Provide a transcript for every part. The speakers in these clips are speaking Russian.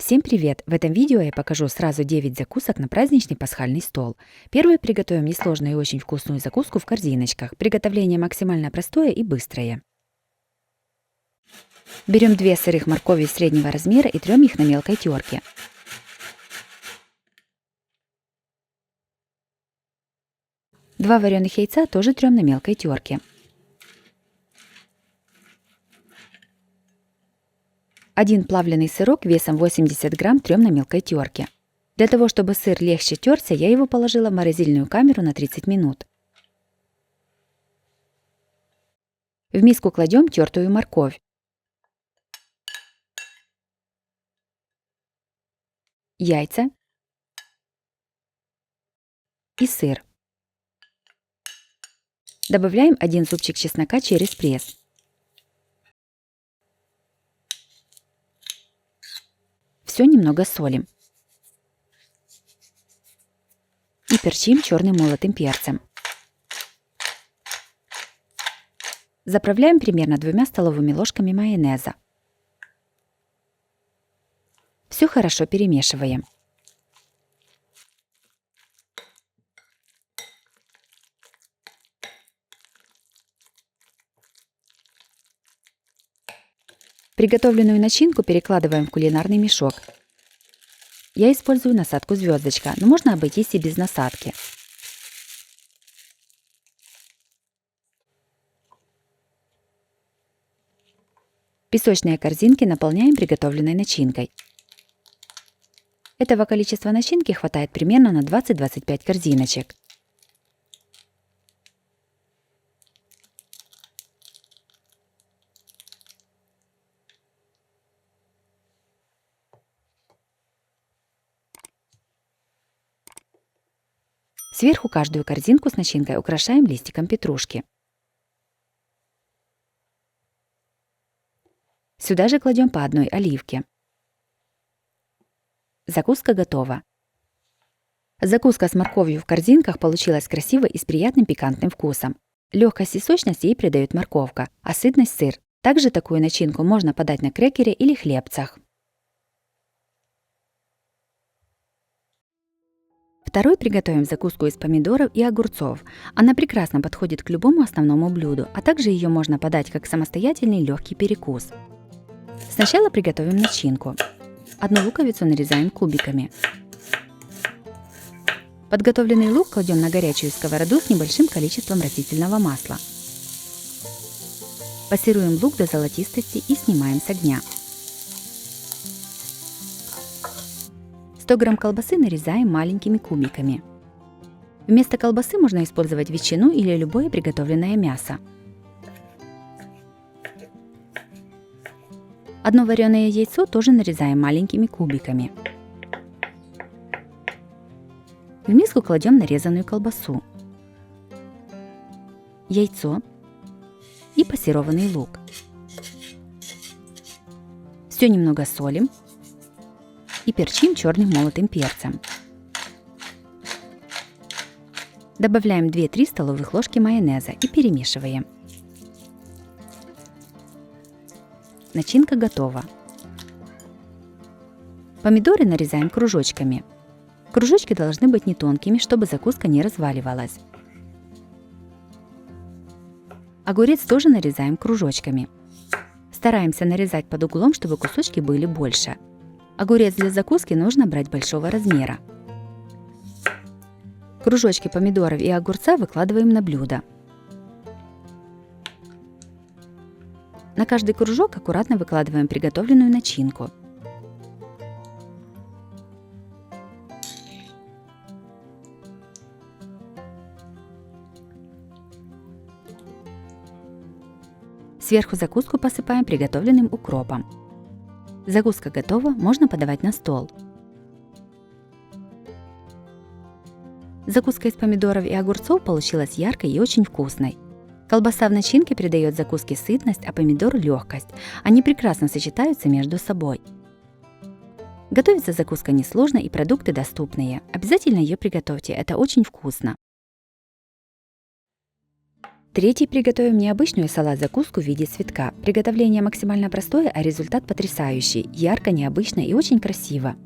Всем привет! В этом видео я покажу сразу 9 закусок на праздничный пасхальный стол. Первую приготовим несложную и очень вкусную закуску в корзиночках. Приготовление максимально простое и быстрое. Берем 2 сырых моркови среднего размера и трем их на мелкой терке. Два вареных яйца тоже трем на мелкой терке. 1 плавленый сырок весом 80 грамм трем на мелкой терке. Для того, чтобы сыр легче терся, я его положила в морозильную камеру на 30 минут. В миску кладем тертую морковь, яйца и сыр. Добавляем 1 зубчик чеснока через пресс. Все немного солим. И перчим черным молотым перцем. Заправляем примерно 2 столовыми ложками майонеза. Все хорошо перемешиваем. Приготовленную начинку перекладываем в кулинарный мешок. Я использую насадку звездочка, но можно обойтись и без насадки. Песочные корзинки наполняем приготовленной начинкой. Этого количества начинки хватает примерно на 20-25 корзиночек. Сверху каждую корзинку с начинкой украшаем листиком петрушки. Сюда же кладем по одной оливке. Закуска готова. Закуска с морковью в корзинках получилась красивой и с приятным пикантным вкусом. Легкость и сочность ей придает морковка, а сытность сыр. Также такую начинку можно подать на крекере или хлебцах. Второй приготовим закуску из помидоров и огурцов. Она прекрасно подходит к любому основному блюду, а также ее можно подать как самостоятельный легкий перекус. Сначала приготовим начинку. Одну луковицу нарезаем кубиками. Подготовленный лук кладем на горячую сковороду с небольшим количеством растительного масла. Пассируем лук до золотистости и снимаем с огня. 100 грамм колбасы нарезаем маленькими кубиками. Вместо колбасы можно использовать ветчину или любое приготовленное мясо. Одно вареное яйцо тоже нарезаем маленькими кубиками. В миску кладем нарезанную колбасу, яйцо и пассерованный лук. Все немного солим и перчим черным молотым перцем. Добавляем 2-3 столовых ложки майонеза и перемешиваем. Начинка готова. Помидоры нарезаем кружочками. Кружочки должны быть не тонкими, чтобы закуска не разваливалась. Огурец тоже нарезаем кружочками. Стараемся нарезать под углом, чтобы кусочки были больше. Огурец для закуски нужно брать большого размера. Кружочки помидоров и огурца выкладываем на блюдо. На каждый кружок аккуратно выкладываем приготовленную начинку. Сверху закуску посыпаем приготовленным укропом. Закуска готова, можно подавать на стол. Закуска из помидоров и огурцов получилась яркой и очень вкусной. Колбаса в начинке придает закуске сытность, а помидор – легкость. Они прекрасно сочетаются между собой. Готовится закуска несложно и продукты доступные. Обязательно ее приготовьте, это очень вкусно. Третий приготовим необычную салат-закуску в виде цветка. Приготовление максимально простое, а результат потрясающий, ярко, необычно и очень красиво.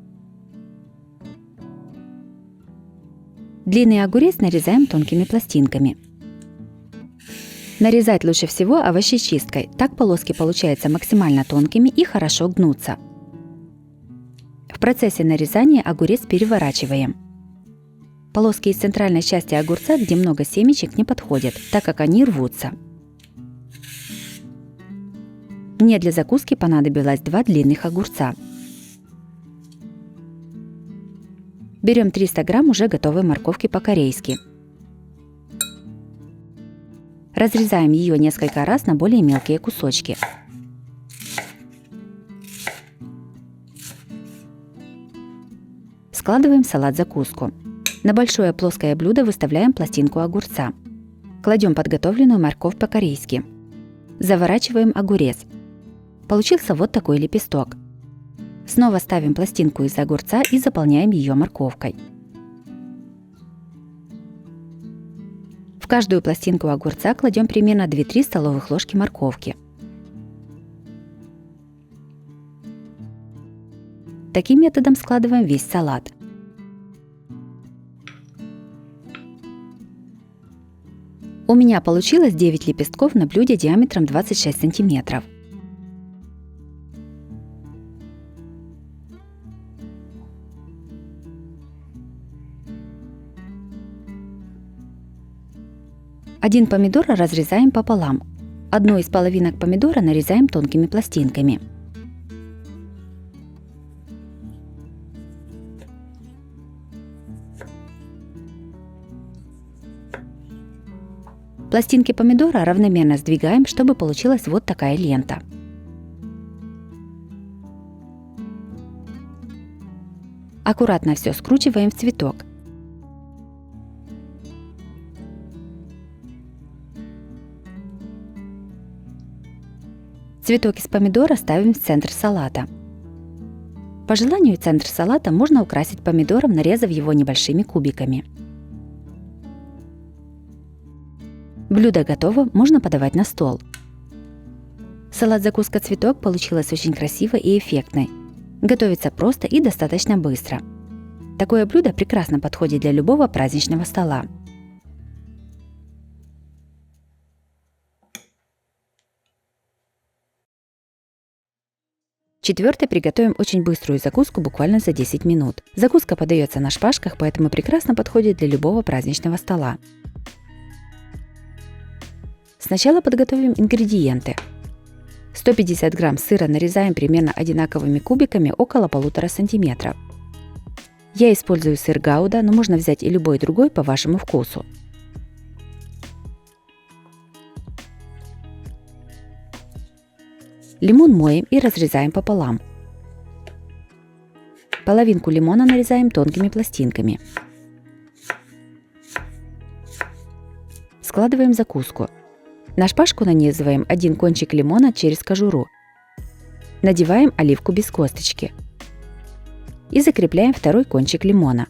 Длинный огурец нарезаем тонкими пластинками. Нарезать лучше всего овощечисткой, так полоски получаются максимально тонкими и хорошо гнутся. В процессе нарезания огурец переворачиваем. Полоски из центральной части огурца, где много семечек, не подходят, так как они рвутся. Мне для закуски понадобилось 2 длинных огурца. Берем 300 грамм уже готовой морковки по-корейски. Разрезаем ее несколько раз на более мелкие кусочки. Складываем в салат-закуску. На большое плоское блюдо выставляем пластинку огурца. Кладем подготовленную морковь по-корейски. Заворачиваем огурец. Получился вот такой лепесток. Снова ставим пластинку из огурца и заполняем ее морковкой. В каждую пластинку огурца кладем примерно 2-3 столовых ложки морковки. Таким методом складываем весь салат. У меня получилось 9 лепестков на блюде диаметром 26 сантиметров. Один помидор разрезаем пополам. Одну из половинок помидора нарезаем тонкими пластинками. Пластинки помидора равномерно сдвигаем, чтобы получилась вот такая лента. Аккуратно все скручиваем в цветок. Цветок из помидора ставим в центр салата. По желанию центр салата можно украсить помидором, нарезав его небольшими кубиками. Блюдо готово, можно подавать на стол. Салат-закуска «Цветок» получилась очень красивой и эффектной. Готовится просто и достаточно быстро. Такое блюдо прекрасно подходит для любого праздничного стола. Четвертый приготовим очень быструю закуску буквально за 10 минут. Закуска подается на шпажках, поэтому прекрасно подходит для любого праздничного стола. Сначала подготовим ингредиенты. 150 грамм сыра нарезаем примерно одинаковыми кубиками около 1,5 см. Я использую сыр гауда, но можно взять и любой другой по вашему вкусу. Лимон моем и разрезаем пополам. Половинку лимона нарезаем тонкими пластинками. Складываем закуску. На шпажку нанизываем один кончик лимона через кожуру. Надеваем оливку без косточки. И закрепляем второй кончик лимона.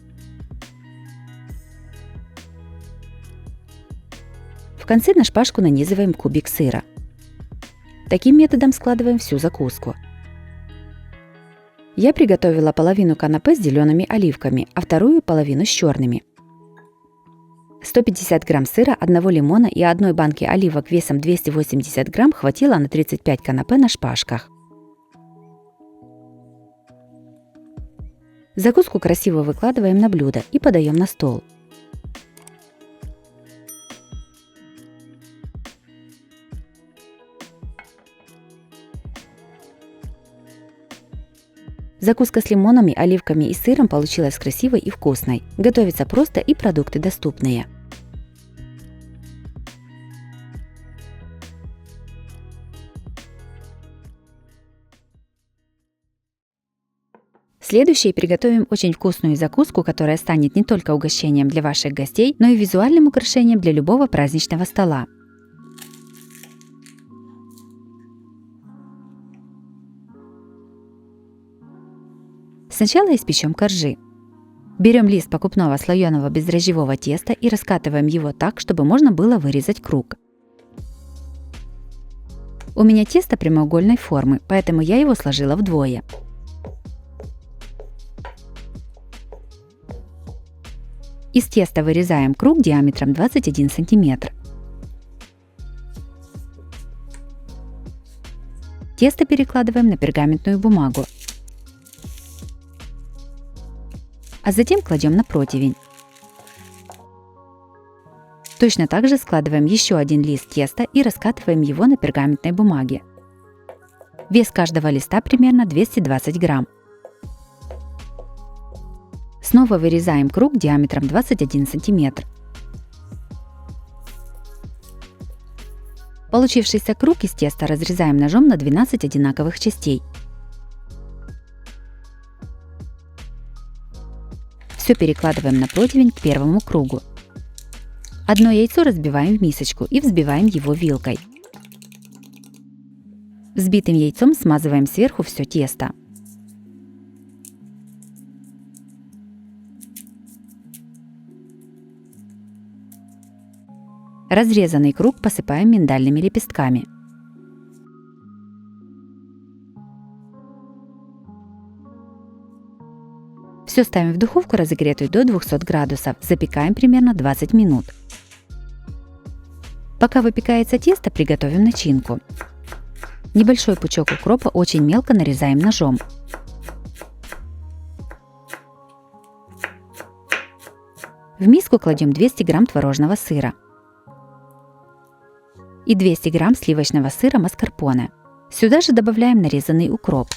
В конце на шпажку нанизываем кубик сыра. Таким методом складываем всю закуску. Я приготовила половину канапе с зелеными оливками, а вторую половину с черными. 150 грамм сыра, 1 лимона и 1 банки оливок весом 280 грамм хватило на 35 канапе на шпажках. Закуску красиво выкладываем на блюдо и подаем на стол. Закуска с лимонами, оливками и сыром получилась красивой и вкусной. Готовится просто и продукты доступные. Следующей приготовим очень вкусную закуску, которая станет не только угощением для ваших гостей, но и визуальным украшением для любого праздничного стола. Сначала испечем коржи. Берем лист покупного слоеного бездрожжевого теста и раскатываем его так, чтобы можно было вырезать круг. У меня тесто прямоугольной формы, поэтому я его сложила вдвое. Из теста вырезаем круг диаметром 21 см. Тесто перекладываем на пергаментную бумагу, а затем кладем на противень. Точно так же складываем еще один лист теста и раскатываем его на пергаментной бумаге. Вес каждого листа примерно 220 грамм. Снова вырезаем круг диаметром 21 см. Получившийся круг из теста разрезаем ножом на 12 одинаковых частей. Все перекладываем на противень к первому кругу. Одно яйцо разбиваем в мисочку и взбиваем его вилкой. Взбитым яйцом смазываем сверху все тесто. Разрезанный круг посыпаем миндальными лепестками. Все ставим в духовку, разогретую до 200 градусов. Запекаем примерно 20 минут. Пока выпекается тесто, приготовим начинку. Небольшой пучок укропа очень мелко нарезаем ножом. В миску кладем 200 грамм творожного сыра и 200 грамм сливочного сыра маскарпоне. Сюда же добавляем нарезанный укроп.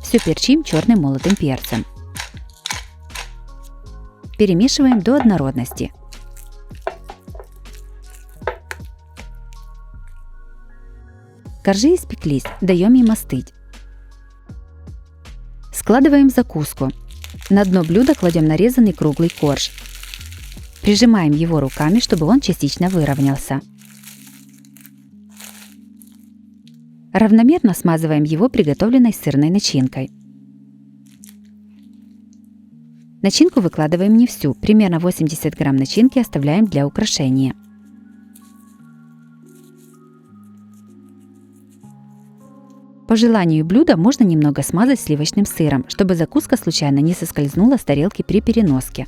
Все перчим черным молотым перцем. Перемешиваем до однородности. Коржи испеклись, даем им остыть. Складываем закуску. На дно блюда кладем нарезанный круглый корж. Прижимаем его руками, чтобы он частично выровнялся. Равномерно смазываем его приготовленной сырной начинкой. Начинку выкладываем не всю, примерно 80 грамм начинки оставляем для украшения. По желанию блюда можно немного смазать сливочным сыром, чтобы закуска случайно не соскользнула с тарелки при переноске.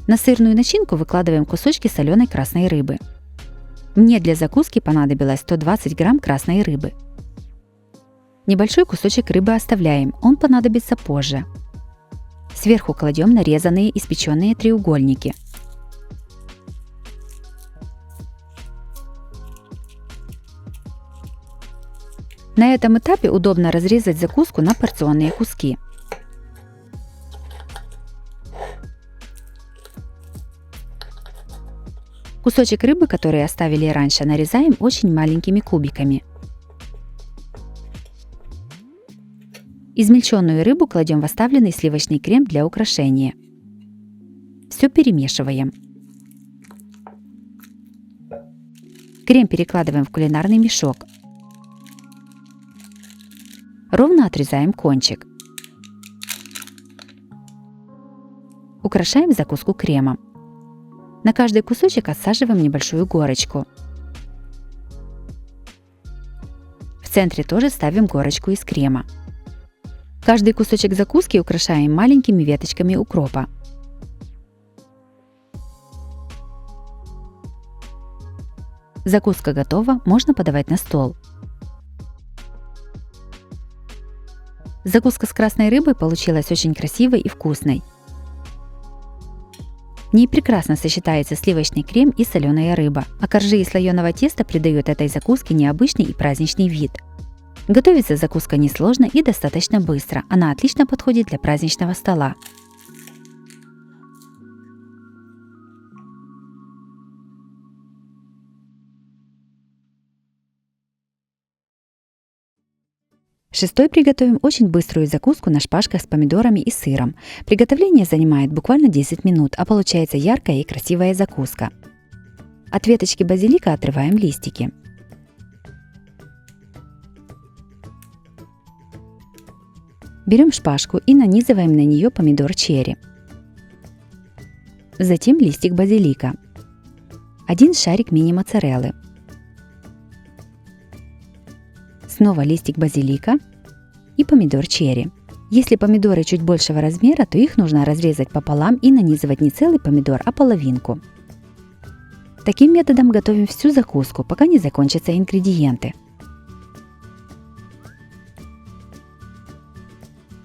На сырную начинку выкладываем кусочки соленой красной рыбы. Мне для закуски понадобилось 120 грамм красной рыбы. Небольшой кусочек рыбы оставляем, он понадобится позже. Сверху кладем нарезанные испеченные треугольники. На этом этапе удобно разрезать закуску на порционные куски. Кусочек рыбы, который оставили раньше, нарезаем очень маленькими кубиками. Измельченную рыбу кладем в оставленный сливочный крем для украшения. Все перемешиваем. Крем перекладываем в кулинарный мешок. Ровно отрезаем кончик. Украшаем закуску кремом. На каждый кусочек отсаживаем небольшую горочку. В центре тоже ставим горочку из крема. Каждый кусочек закуски украшаем маленькими веточками укропа. Закуска готова, можно подавать на стол. Закуска с красной рыбой получилась очень красивой и вкусной. В ней прекрасно сочетается сливочный крем и соленая рыба, а коржи из слоеного теста придают этой закуске необычный и праздничный вид. Готовится закуска несложно и достаточно быстро, она отлично подходит для праздничного стола. Шестой приготовим очень быструю закуску на шпажках с помидорами и сыром. Приготовление занимает буквально 10 минут, а получается яркая и красивая закуска. От веточки базилика отрываем листики. Берем шпажку и нанизываем на нее помидор черри. Затем листик базилика. Один шарик мини-моцареллы. снова листик базилика и помидор черри. Если помидоры чуть большего размера, то их нужно разрезать пополам и нанизывать не целый помидор, а половинку. Таким методом готовим всю закуску, пока не закончатся ингредиенты.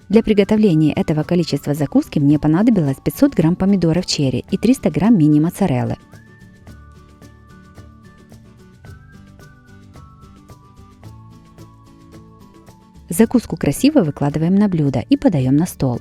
Для приготовления этого количества закуски мне понадобилось 500 грамм помидоров черри и 300 грамм мини-моцареллы. Закуску красиво выкладываем на блюдо и подаем на стол.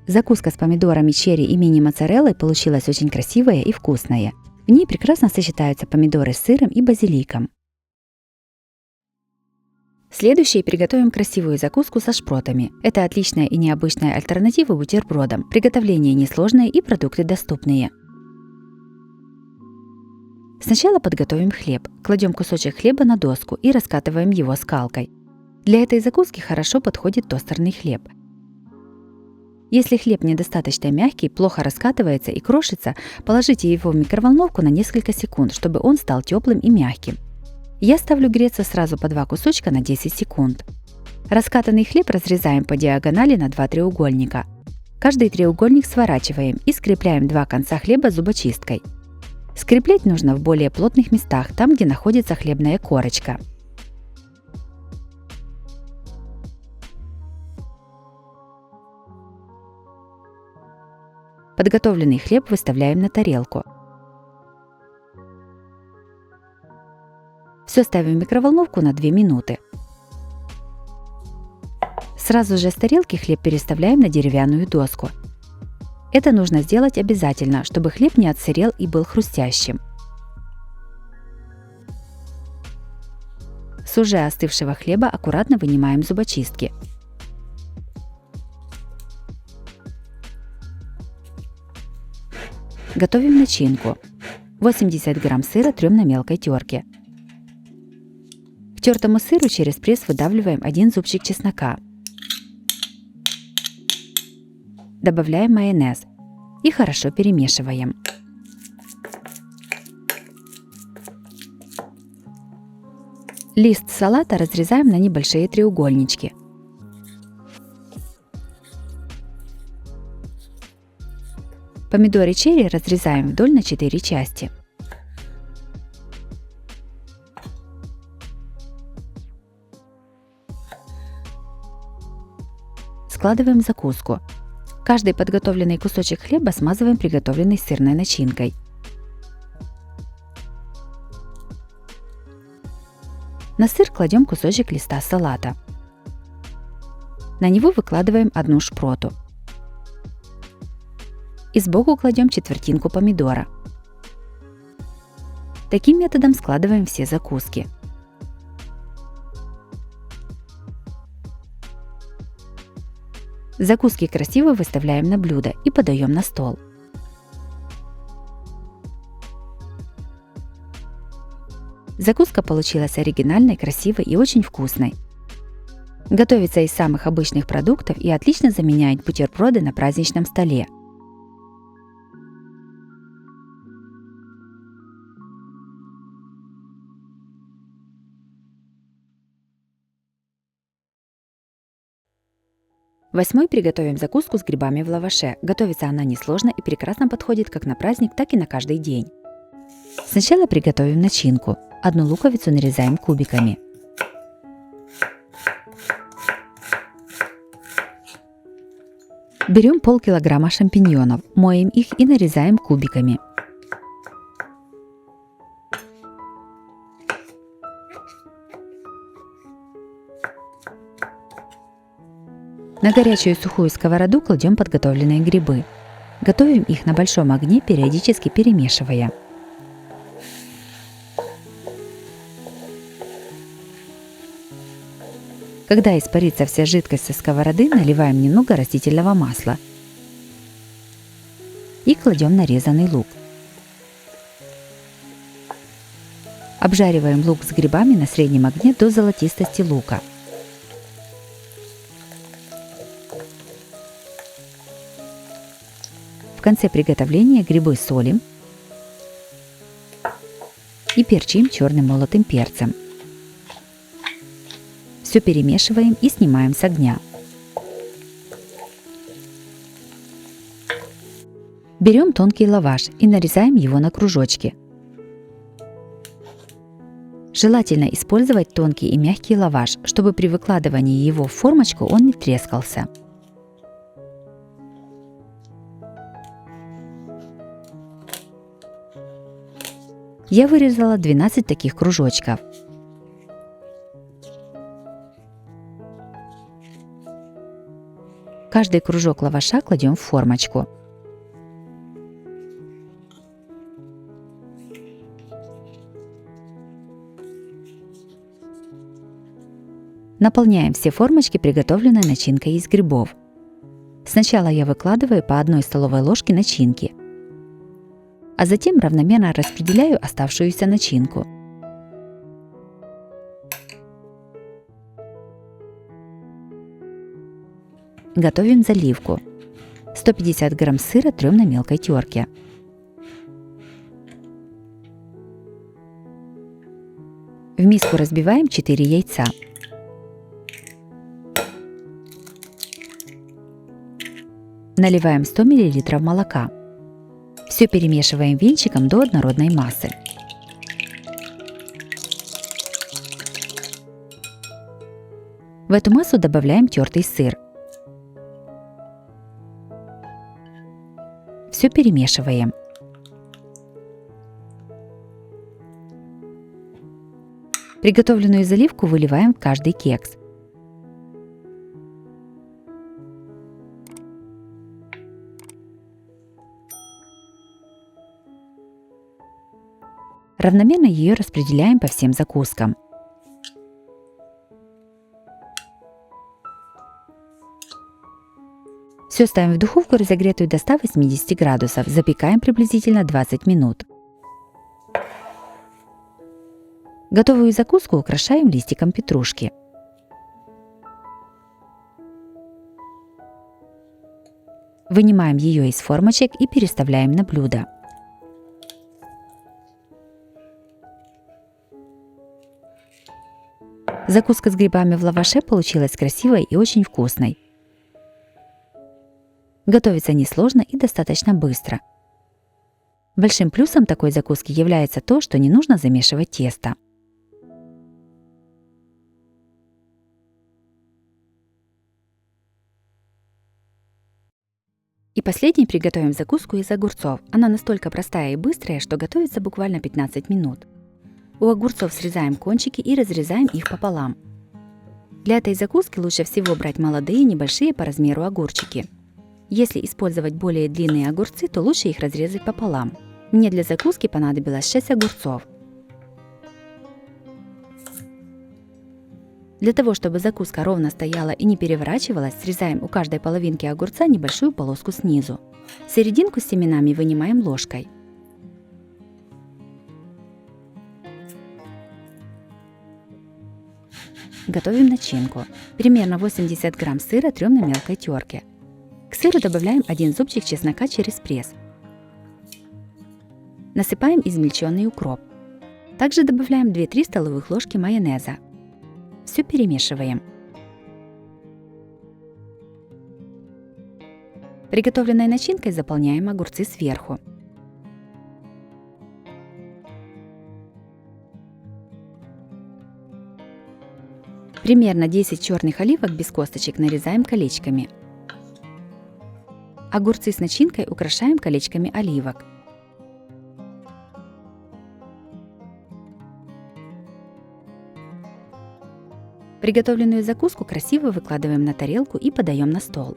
Закуска с помидорами черри и мини-моцареллой получилась очень красивая и вкусная. В ней прекрасно сочетаются помидоры с сыром и базиликом. Следующее приготовим красивую закуску со шпротами. Это отличная и необычная альтернатива бутербродам. Приготовление несложное и продукты доступные. Сначала подготовим хлеб. Кладем кусочек хлеба на доску и раскатываем его скалкой. Для этой закуски хорошо подходит тостерный хлеб. Если хлеб недостаточно мягкий, плохо раскатывается и крошится, положите его в микроволновку на несколько секунд, чтобы он стал теплым и мягким. Я ставлю греться сразу по 2 кусочка на 10 секунд. Раскатанный хлеб разрезаем по диагонали на 2 треугольника. Каждый треугольник сворачиваем и скрепляем 2 конца хлеба зубочисткой. Скреплять нужно в более плотных местах, там, где находится хлебная корочка. Подготовленный хлеб выставляем на тарелку. Все ставим в микроволновку на 2 минуты. Сразу же с тарелки хлеб переставляем на деревянную доску. Это нужно сделать обязательно, чтобы хлеб не отсырел и был хрустящим. С уже остывшего хлеба аккуратно вынимаем зубочистки. Готовим начинку. 80 грамм сыра трем на мелкой терке. К тертому сыру через пресс выдавливаем 1 зубчик чеснока. Добавляем майонез и хорошо перемешиваем. Лист салата разрезаем на небольшие треугольнички. Помидоры черри разрезаем вдоль на 4 части. Складываем закуску. Каждый подготовленный кусочек хлеба смазываем приготовленной сырной начинкой. На сыр кладем кусочек листа салата. На него выкладываем 1 шпроту. И сбоку кладем четвертинку помидора. Таким методом складываем все закуски. Закуски красиво выставляем на блюдо и подаем на стол. Закуска получилась оригинальной, красивой и очень вкусной. Готовится из самых обычных продуктов и отлично заменяет бутерброды на праздничном столе. Восьмой приготовим закуску с грибами в лаваше. Готовится она несложно и прекрасно подходит как на праздник, так и на каждый день. Сначала приготовим начинку. 1 луковицу нарезаем кубиками. Берем полкилограмма шампиньонов, моем их и нарезаем кубиками. На горячую сухую сковороду кладем подготовленные грибы. Готовим их на большом огне, периодически перемешивая. Когда испарится вся жидкость со сковороды, наливаем немного растительного масла и кладем нарезанный лук. Обжариваем лук с грибами на среднем огне до золотистости лука. В конце приготовления грибы солим и перчим черным молотым перцем. Все перемешиваем и снимаем с огня. Берем тонкий лаваш и нарезаем его на кружочки. Желательно использовать тонкий и мягкий лаваш, чтобы при выкладывании его в формочку он не трескался. Я вырезала 12 таких кружочков. Каждый кружок лаваша кладем в формочку. Наполняем все формочки приготовленной начинкой из грибов. Сначала я выкладываю по 1 столовой ложке начинки, а затем равномерно распределяю оставшуюся начинку. Готовим заливку. 150 грамм сыра трем на мелкой терке. В миску разбиваем 4 яйца. Наливаем 100 мл молока. Все перемешиваем венчиком до однородной массы. В эту массу добавляем тертый сыр. Все перемешиваем. Приготовленную заливку выливаем в каждый кекс. Равномерно ее распределяем по всем закускам. Все ставим в духовку, разогретую до 180 градусов. Запекаем приблизительно 20 минут. Готовую закуску украшаем листиком петрушки. Вынимаем ее из формочек и переставляем на блюдо. Закуска с грибами в лаваше получилась красивой и очень вкусной. Готовится несложно и достаточно быстро. Большим плюсом такой закуски является то, что не нужно замешивать тесто. И последней приготовим закуску из огурцов. Она настолько простая и быстрая, что готовится буквально 15 минут. У огурцов срезаем кончики и разрезаем их пополам. Для этой закуски лучше всего брать молодые, небольшие по размеру огурчики. Если использовать более длинные огурцы, то лучше их разрезать пополам. Мне для закуски понадобилось 6 огурцов. Для того, чтобы закуска ровно стояла и не переворачивалась, срезаем у каждой половинки огурца небольшую полоску снизу. Серединку с семенами вынимаем ложкой. Готовим начинку. Примерно 80 грамм сыра трем на мелкой терке. К сыру добавляем 1 зубчик чеснока через пресс. Насыпаем измельченный укроп. Также добавляем 2-3 столовых ложки майонеза. Все перемешиваем. Приготовленной начинкой заполняем огурцы сверху. Примерно 10 черных оливок без косточек нарезаем колечками. Огурцы с начинкой украшаем колечками оливок. Приготовленную закуску красиво выкладываем на тарелку и подаем на стол.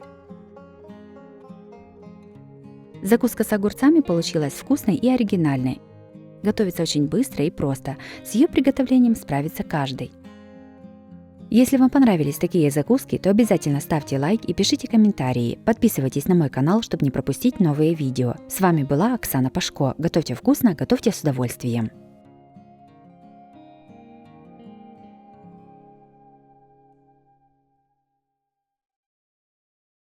Закуска с огурцами получилась вкусной и оригинальной. Готовится очень быстро и просто. С ее приготовлением справится каждый. Если вам понравились такие закуски, то обязательно ставьте лайк и пишите комментарии. Подписывайтесь на мой канал, чтобы не пропустить новые видео. С вами была Оксана Пашко. Готовьте вкусно, готовьте с удовольствием.